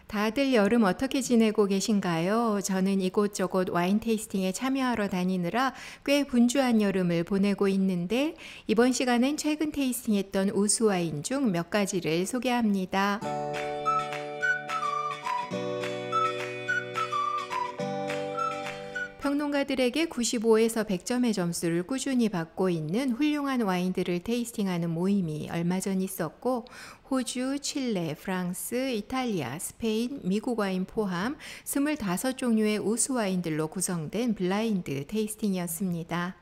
다들 여름 어떻게 지내고 계신가요? 저는 이곳저곳 와인 테이스팅에 참여하러 다니느라 꽤 분주한 여름을 보내고 있는데 이번 시간엔 최근 테이스팅했던 우수 와인 중 몇 가지를 소개합니다. 평론가들에게 95에서 100점의 점수를 꾸준히 받고 있는 훌륭한 와인들을 테이스팅하는 모임이 얼마 전 있었고 호주, 칠레, 프랑스, 이탈리아, 스페인, 미국 와인 포함 25종류의 우수 와인들로 구성된 블라인드 테이스팅이었습니다.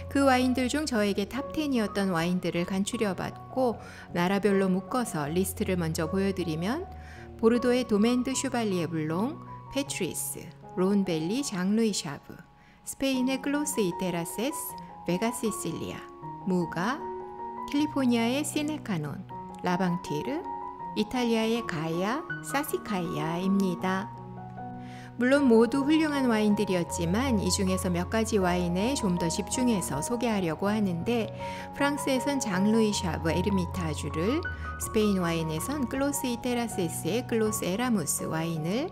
그 와인들 중 저에게 탑 10이었던 와인들을 간추려봤고 나라별로 묶어서 리스트를 먼저 보여드리면 보르도의 도멘드 슈발리에 블롱, 페트리스, 론벨리 장루이 샤브, 스페인의 클로스 이테라세스, 베가 시실리아, 무가, 캘리포니아의 시네카논, 라방티르, 이탈리아의 가야, 사시카이아입니다. 물론 모두 훌륭한 와인들이었지만 이 중에서 몇 가지 와인에 좀 더 집중해서 소개하려고 하는데 프랑스에선 장루이 샤브 에르미타주를, 스페인 와인에선 클로스 이테라세스의 클로스 에라무스 와인을,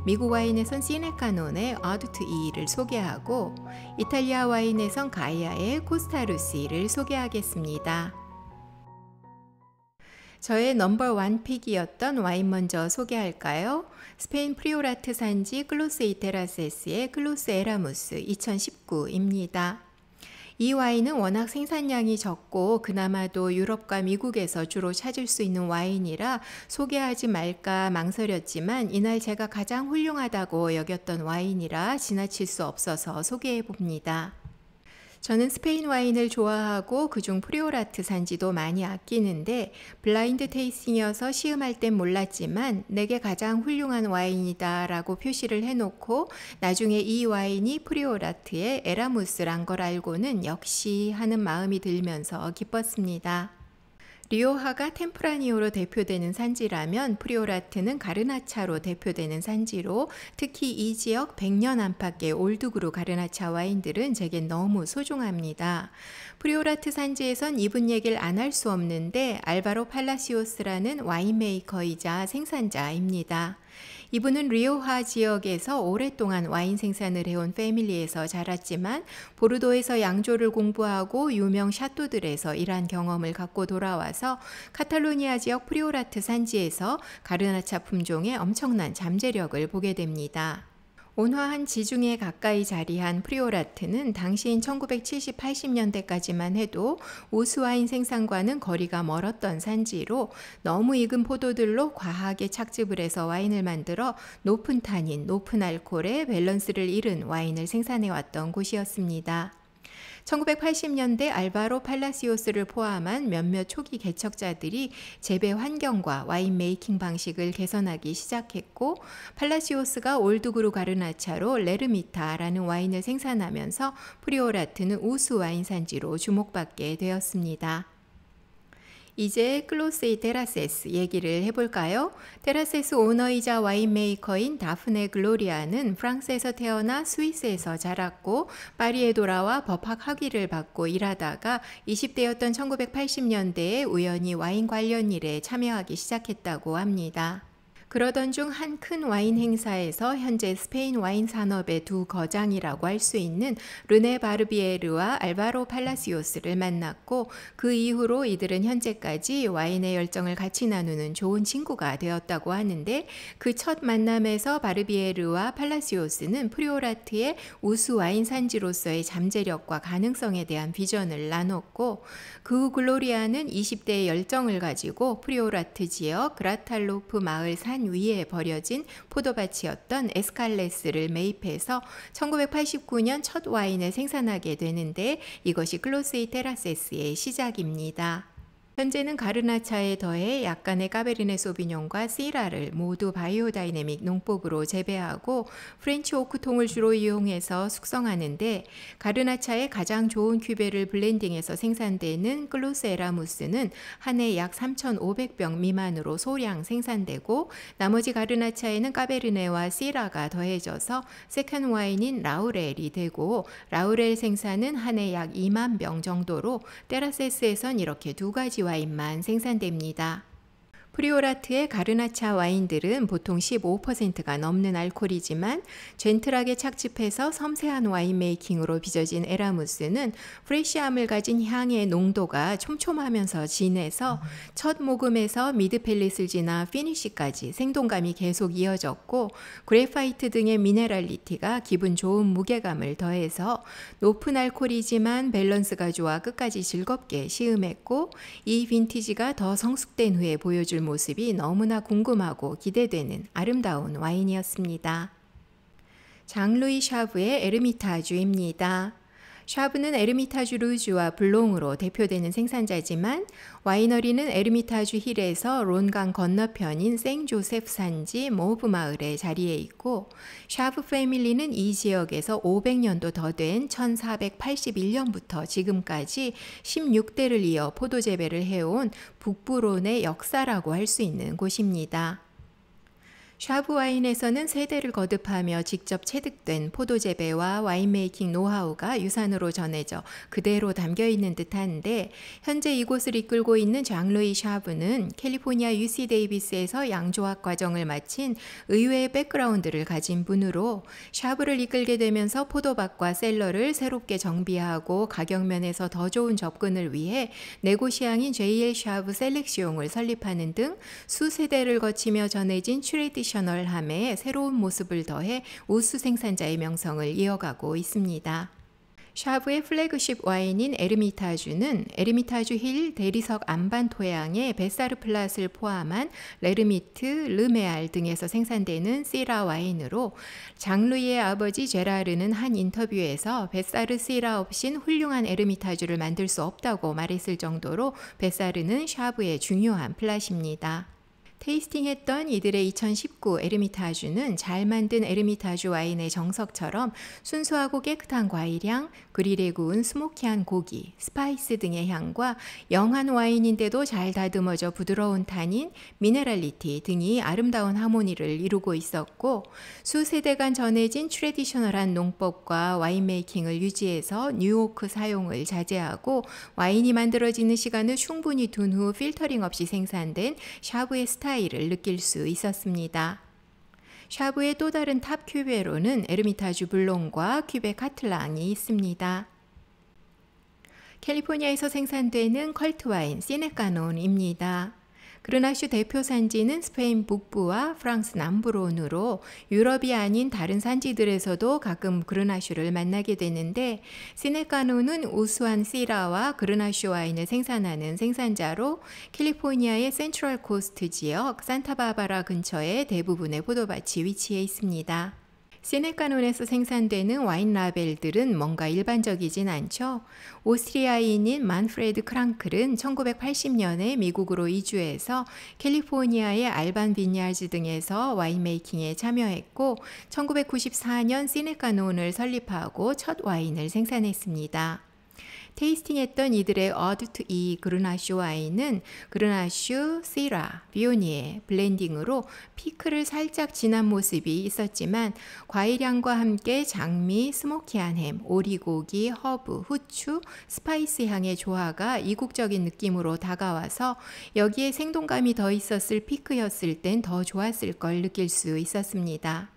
미국 와인에선 시네카논의 아두트 이를 소개하고 이탈리아 와인에선 가이아의 코스타루시를 소개하겠습니다. 저의 넘버1 픽이었던 와인 먼저 소개할까요? 스페인 프리오라트 산지 클로스 이테라세스의 클로스 에라무스 2019입니다. 이 와인은 워낙 생산량이 적고 그나마도 유럽과 미국에서 주로 찾을 수 있는 와인이라 소개하지 말까 망설였지만 이날 제가 가장 훌륭하다고 여겼던 와인이라 지나칠 수 없어서 소개해 봅니다. 저는 스페인 와인을 좋아하고 그중 프리오라트 산지도 많이 아끼는데 블라인드 테이스팅이어서 시음할 땐 몰랐지만 내게 가장 훌륭한 와인이다 라고 표시를 해놓고 나중에 이 와인이 프리오라트의 에라무스란 걸 알고는 역시 하는 마음이 들면서 기뻤습니다. 리오하가 템프라니오로 대표되는 산지라면 프리오라트는 가르나차로 대표되는 산지로 특히 이 지역 100년 안팎의 올드그루 가르나차 와인들은 제겐 너무 소중합니다. 프리오라트 산지에선 이분 얘기를 안 할 수 없는데 알바로 팔라시오스라는 와인메이커이자 생산자입니다. 이분은 리오하 지역에서 오랫동안 와인 생산을 해온 패밀리에서 자랐지만 보르도에서 양조를 공부하고 유명 샤또들에서 일한 경험을 갖고 돌아와서 카탈로니아 지역 프리오라트 산지에서 가르나차 품종의 엄청난 잠재력을 보게 됩니다. 온화한 지중해 가까이 자리한 프리오라트는 당시인 1970, 80년대까지만 해도 우수와인 생산과는 거리가 멀었던 산지로 너무 익은 포도들로 과하게 착즙을 해서 와인을 만들어 높은 타닌, 높은 알코올의 밸런스를 잃은 와인을 생산해왔던 곳이었습니다. 1980년대 알바로 팔라시오스를 포함한 몇몇 초기 개척자들이 재배 환경과 와인 메이킹 방식을 개선하기 시작했고 팔라시오스가 올드그루 가르나차로 레르미타라는 와인을 생산하면서 프리오라트는 우수 와인 산지로 주목받게 되었습니다. 이제 클로스 이테라세스 얘기를 해볼까요? 테라세스 오너이자 와인메이커인 다프네 글로리아는 프랑스에서 태어나 스위스에서 자랐고 파리에 돌아와 법학 학위를 받고 일하다가 20대였던 1980년대에 우연히 와인 관련 일에 참여하기 시작했다고 합니다. 그러던 중 한 큰 와인 행사에서 현재 스페인 와인 산업의 두 거장이라고 할 수 있는 르네 바르비에르와 알바로 팔라시오스를 만났고 그 이후로 이들은 현재까지 와인의 열정을 같이 나누는 좋은 친구가 되었다고 하는데 그 첫 만남에서 바르비에르와 팔라시오스는 프리오라트의 우수 와인 산지로서의 잠재력과 가능성에 대한 비전을 나눴고 그 후 글로리아는 20대의 열정을 가지고 프리오라트 지역 그라탈로프 마을 산 위에 버려진 포도밭이었던 에스칼레스를 매입해서 1989년 첫 와인을 생산하게 되는데 이것이 클로스 이테라세스의 시작입니다. 현재는 가르나차에 더해 약간의 까베르네 소비뇽과 시라를 모두 바이오다이내믹 농법으로 재배하고 프렌치 오크통을 주로 이용해서 숙성하는데, 가르나차의 가장 좋은 큐베를 블렌딩해서 생산되는 클로스 에라무스는 한 해 약 3,500병 미만으로 소량 생산되고, 나머지 가르나차에는 까베르네와 시라가 더해져서 세컨 와인인 라우렐이 되고, 라우렐 생산은 한 해 약 2만 병 정도로 테라세스에선 이렇게 두 가지 와인만 생산됩니다. 프리오라트의 가르나차 와인들은 보통 15%가 넘는 알코올이지만 젠틀하게 착즙해서 섬세한 와인 메이킹으로 빚어진 에라무스는 프레시함을 가진 향의 농도가 촘촘하면서 진해서 첫 모금에서 미드펠릿을 지나 피니쉬까지 생동감이 계속 이어졌고, 그래파이트 등의 미네랄리티가 기분 좋은 무게감을 더해서 높은 알코올이지만 밸런스가 좋아 끝까지 즐겁게 시음했고, 이 빈티지가 더 성숙된 후에 보여줄 모습이 너무나 궁금하고 기대되는 아름다운 와인이었습니다. 장루이 샤브의 에르미타주입니다. 샤브는 에르미타주 루주와 블롱으로 대표되는 생산자지만 와이너리는 에르미타주 힐에서 론강 건너편인 생조셉 산지 모브 마을에 자리해 있고, 샤브 패밀리는 이 지역에서 500년도 더 된 1481년부터 지금까지 16대를 이어 포도 재배를 해온 북부론의 역사라고 할 수 있는 곳입니다. 샤브 와인에서는 세대를 거듭하며 직접 체득된 포도 재배와 와인 메이킹 노하우가 유산으로 전해져 그대로 담겨 있는 듯한데, 현재 이곳을 이끌고 있는 장루이 샤브는 캘리포니아 UC 데이비스에서 양조학 과정을 마친 의외의 백그라운드를 가진 분으로, 샤브를 이끌게 되면서 포도밭과 셀러를 새롭게 정비하고 가격면에서 더 좋은 접근을 위해 네고시앙인 JL 샤브 셀렉시옹을 설립하는 등 수세대를 거치며 전해진 트레디셔널함에 새로운 모습을 더해 우수 생산자의 명성을 이어가고 있습니다. 샤브의 플래그십 와인인 에르미타주는 에르미타주 힐 대리석 안반 토양의 베사르 플랏을 포함한 레르미트, 르메알 등에서 생산되는 시라 와인으로, 장루이의 아버지 제라르는 한 인터뷰에서 베사르 시라 없인 훌륭한 에르미타주를 만들 수 없다고 말했을 정도로 베사르는 샤브의 중요한 플랫입니다. 테이스팅했던 이들의 2019 에르미타주는 잘 만든 에르미타주 와인의 정석처럼 순수하고 깨끗한 과일향, 그릴에 구운 스모키한 고기, 스파이스 등의 향과 영한 와인인데도 잘 다듬어져 부드러운 타닌, 미네랄리티 등이 아름다운 하모니를 이루고 있었고, 수세대간 전해진 트레디셔널한 농법과 와인 메이킹을 유지해서 뉴오크 사용을 자제하고 와인이 만들어지는 시간을 충분히 둔 후 필터링 없이 생산된 샤브의 스타일을 느낄 수 있었습니다. 샤브의 또 다른 탑 큐베로는 에르미타주 블롱과 큐베 카틀랑이 있습니다. 캘리포니아에서 생산되는 컬트 와인 시네카논입니다. 그르나슈 대표 산지는 스페인 북부와 프랑스 남부론으로 유럽이 아닌 다른 산지들에서도 가끔 그르나슈를 만나게 되는데, 시네카노는 우수한 시라와 그르나슈 와인을 생산하는 생산자로 캘리포니아의 센트럴 코스트 지역 산타바바라 근처에 대부분의 포도밭이 위치해 있습니다. 시네카논에서 생산되는 와인 라벨들은 뭔가 일반적이진 않죠. 오스트리아인인 만프레드 크랑클은 1980년에 미국으로 이주해서 캘리포니아의 알반 비냐즈 등에서 와인 메이킹에 참여했고, 1994년 시네카논을 설립하고 첫 와인을 생산했습니다. 테이스팅했던 이들의 어드트 이 그르나슈 와인은 그르나슈, 시라, 비오니의 블렌딩으로 피크를 살짝 진한 모습이 있었지만, 과일향과 함께 장미, 스모키한 햄, 오리고기, 허브, 후추, 스파이스 향의 조화가 이국적인 느낌으로 다가와서 여기에 생동감이 더 있었을 피크였을 땐 더 좋았을 걸 느낄 수 있었습니다.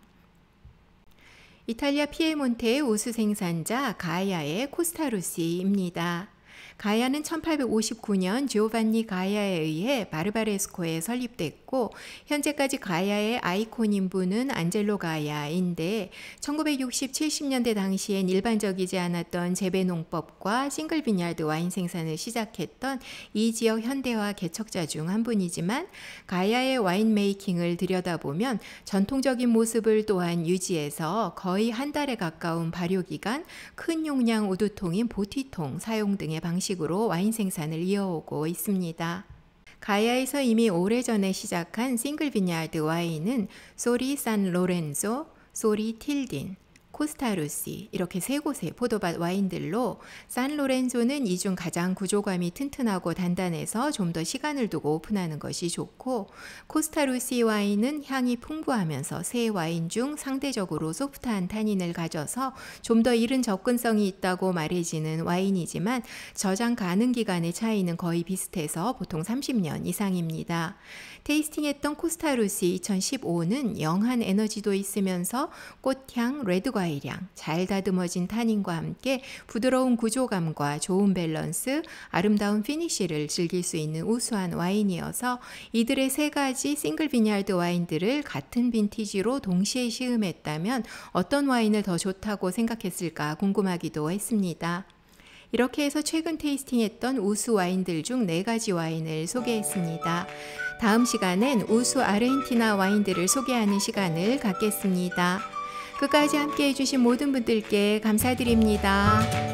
이탈리아 피에몬테의 우수 생산자 가야의 코스타루시입니다. 가야는 1859년 지오반니 가야에 의해 바르바레스코에 설립됐고, 현재까지 가야의 아이콘인 분은 안젤로 가야인데, 1960, 70년대 당시엔 일반적이지 않았던 재배 농법과 싱글 비냐드 와인 생산을 시작했던 이 지역 현대화 개척자 중 한 분이지만, 가야의 와인 메이킹을 들여다보면 전통적인 모습을 또한 유지해서 거의 한 달에 가까운 발효기간, 큰 용량 우두통인 보티통 사용 등의 방식을 방식으로 와인 생산을 이어오고 있습니다. 가야에서 이미 오래전에 시작한 싱글 비냐드 와인은 소리 산 로렌조, 소리 틸딘, 코스타루시 이렇게 세 곳의 포도밭 와인들로 산 로렌조는 이 중 가장 구조감이 튼튼하고 단단해서 좀 더 시간을 두고 오픈하는 것이 좋고, 코스타루시 와인은 향이 풍부하면서 세 와인 중 상대적으로 소프트한 타닌을 가져서 좀 더 이른 접근성이 있다고 말해지는 와인이지만 저장 가능 기간의 차이는 거의 비슷해서 보통 30년 이상입니다. 테이스팅했던 코스타루시 2015는 영한 에너지도 있으면서 꽃향, 레드 과일향, 잘 다듬어진 타닌과 함께 부드러운 구조감과 좋은 밸런스, 아름다운 피니쉬를 즐길 수 있는 우수한 와인이어서 이들의 세 가지 싱글 비냐드 와인들을 같은 빈티지로 동시에 시음했다면 어떤 와인을 더 좋다고 생각했을까 궁금하기도 했습니다. 이렇게 해서 최근 테이스팅했던 우수 와인들 중 4가지 와인을 소개했습니다. 다음 시간엔 우수 아르헨티나 와인들을 소개하는 시간을 갖겠습니다. 끝까지 함께 해주신 모든 분들께 감사드립니다.